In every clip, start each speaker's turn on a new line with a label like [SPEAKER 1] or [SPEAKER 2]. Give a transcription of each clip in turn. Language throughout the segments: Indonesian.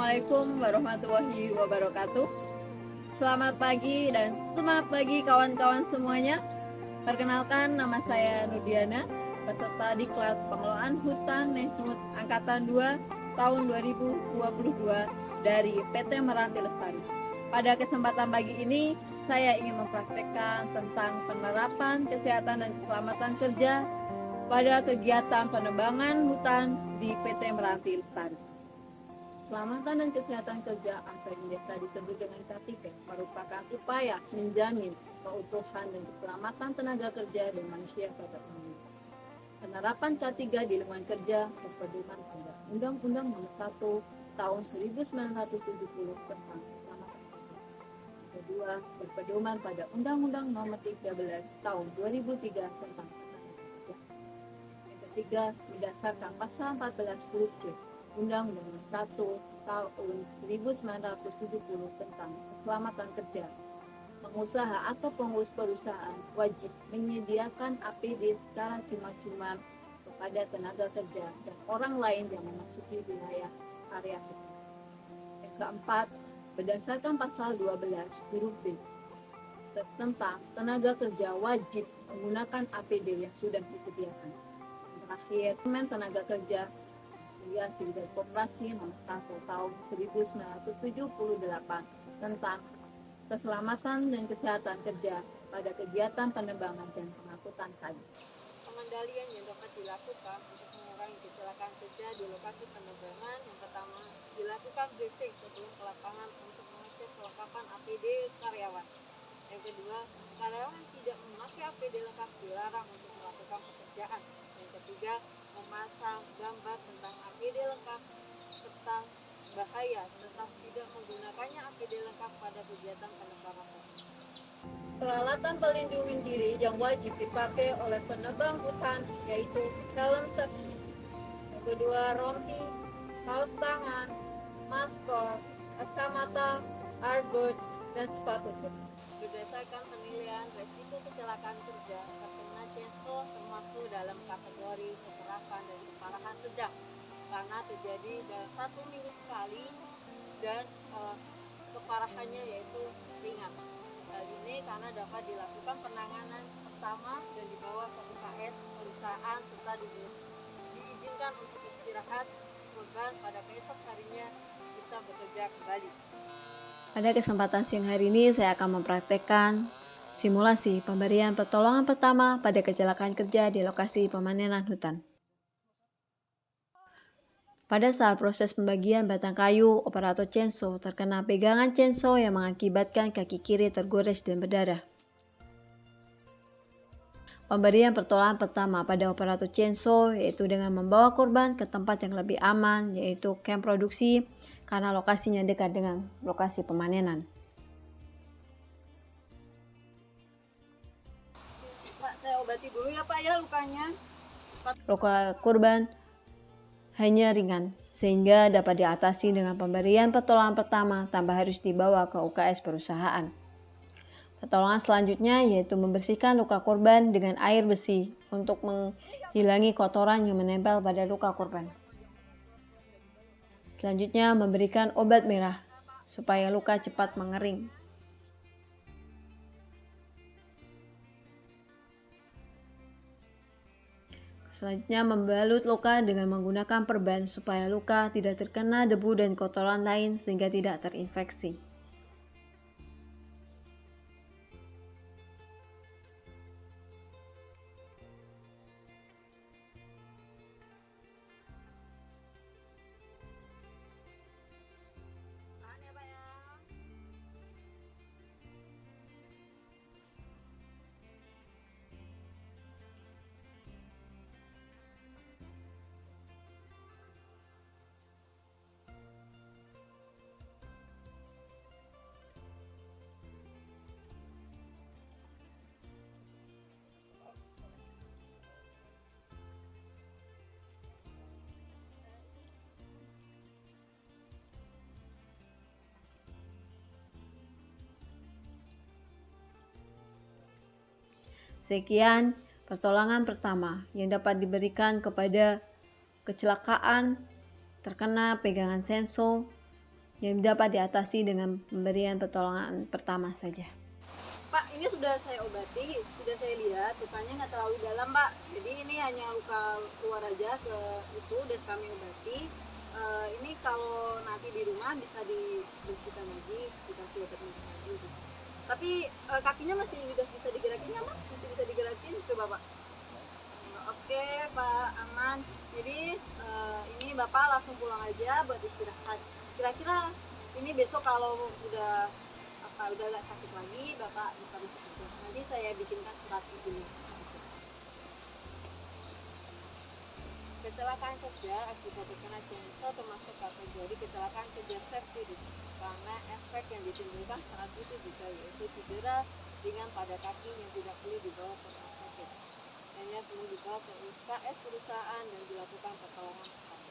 [SPEAKER 1] Assalamualaikum warahmatullahi wabarakatuh. Selamat pagi dan semangat pagi kawan-kawan semuanya. Perkenalkan, nama saya Nudiana, peserta di kelas pengelolaan hutan Nesmut Angkatan 2 tahun 2022 dari PT Meranti Lestari. Pada kesempatan pagi ini, saya ingin mempraktekkan tentang penerapan kesehatan dan keselamatan kerja pada kegiatan penebangan hutan di PT Meranti Lestari. Keselamatan dan kesehatan kerja atau yang biasa disebut dengan K3 merupakan upaya menjamin keutuhan dan keselamatan tenaga kerja dan manusia pada umumnya. Penerapan K3 di lingkungan kerja berpedoman pada Undang-Undang Nomor 1 Tahun 1970 tentang keselamatan kerja. Kedua, berpedoman pada Undang-Undang Nomor 13 Tahun 2003 tentang ketenaga kerja. Yang ketiga, berdasarkan Pasal 14 huruf C Undang-Undang Nomor 1 Tahun 1970 tentang keselamatan kerja, pengusaha atau pengurus perusahaan wajib menyediakan APD secara cuma-cuma kepada tenaga kerja dan orang lain yang memasuki wilayah area kerja. Yang keempat, berdasarkan pasal 12 huruf B tentang tenaga kerja wajib menggunakan APD yang sudah disediakan. Yang terakhir, Permen Tenaga Kerja Regulasi dan Koperasi Nomor 1 Tahun 1978 tentang keselamatan dan kesehatan kerja pada kegiatan penerbangan dan pengangkutan kayu.
[SPEAKER 2] Pengendalian yang dapat dilakukan untuk mengurangi kecelakaan kerja di lokasi penerbangan. Yang pertama, dilakukan briefing sebelum ke lapangan untuk mengecek kelengkapan APD karyawan. Yang kedua, karyawan tidak memakai APD lengkap dilarang untuk melakukan pekerjaan. Yang ketiga, memasang gambar tentang APD lengkap serta bahaya tetap tidak menggunakannya APD lengkap pada kegiatan penerbangan.
[SPEAKER 1] Peralatan pelindung diri yang wajib dipakai oleh penebang hutan yaitu helm safety. Yang kedua, rompi, kaos tangan, masker, kacamata, arbot, dan sepatu boot.
[SPEAKER 2] Berdasarkan penilaian resiko kecelakaan kerja, terkena CESO termasuk dalam kategori kecelakaan dan keparahan sedang karena terjadi dalam 1 minggu sekali dan keparahannya yaitu ringan. Hal ini karena dapat dilakukan penanganan pertama dan dibawa ke UKS perusahaan serta diizinkan untuk istirahat korban pada keesok harinya bisa bekerja kembali.
[SPEAKER 3] Pada kesempatan siang hari ini saya akan mempraktekkan simulasi pemberian pertolongan pertama pada kecelakaan kerja di lokasi pemanenan hutan. Pada saat proses pembagian batang kayu, operator chainsaw terkena pegangan chainsaw yang mengakibatkan kaki kiri tergores dan berdarah. Pemberian pertolongan pertama pada operator chainsaw yaitu dengan membawa korban ke tempat yang lebih aman, yaitu kamp produksi karena lokasinya dekat dengan lokasi pemanenan.
[SPEAKER 2] Pak, saya obati dulu ya Pak ya lukanya.
[SPEAKER 3] Luka korban hanya ringan, sehingga dapat diatasi dengan pemberian pertolongan pertama tanpa harus dibawa ke UKS perusahaan. Pertolongan selanjutnya yaitu membersihkan luka korban dengan air bersih untuk menghilangi kotoran yang menempel pada luka korban. Selanjutnya memberikan obat merah supaya luka cepat mengering. Selanjutnya membalut luka dengan menggunakan perban supaya luka tidak terkena debu dan kotoran lain sehingga tidak terinfeksi. Sekian pertolongan pertama yang dapat diberikan kepada kecelakaan terkena pegangan chainsaw yang dapat diatasi dengan pemberian pertolongan pertama saja.
[SPEAKER 2] Pak, ini sudah saya obati, sudah saya lihat lukanya nggak terlalu dalam, Pak. Jadi ini hanya luka luar aja ke itu dan kami obati. Ini kalau nanti di rumah bisa dibersihkan lagi, dikasih obat minum lagi. Tapi kakinya masih bisa digerakin nggak, Pak? Masih bisa digerakin, coba, Pak. Oke, Pak, aman. Jadi ini Bapak langsung pulang aja buat istirahat. Kira-kira ini besok kalau udah nggak sakit lagi, Bapak bisa masuk kerja. Nanti saya bikinkan surat izin. Kecelakaan kerja akibat terkena chainsaw termasuk kategori kecelakaan kerja safety risk karena efek yang ditimbulkan saat itu juga yaitu cedera ringan pada kaki yang tidak perlu dibawa ke rumah sakit. Hanya perlu dibawa ke UKS perusahaan dan dilakukan pertolongan pertama.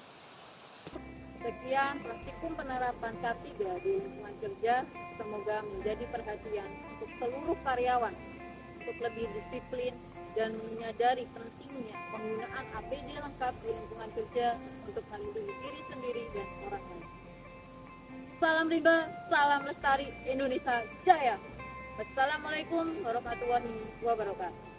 [SPEAKER 2] Sekian praktikum penerapan K3 di lingkungan kerja, semoga menjadi perhatian untuk seluruh karyawan untuk lebih disiplin dan menyadari pentingnya penggunaan APD lengkap di lingkungan kerja untuk melindungi diri sendiri dan orang lain. Salam rimba, salam lestari, Indonesia Jaya. Wassalamualaikum warahmatullahi wabarakatuh.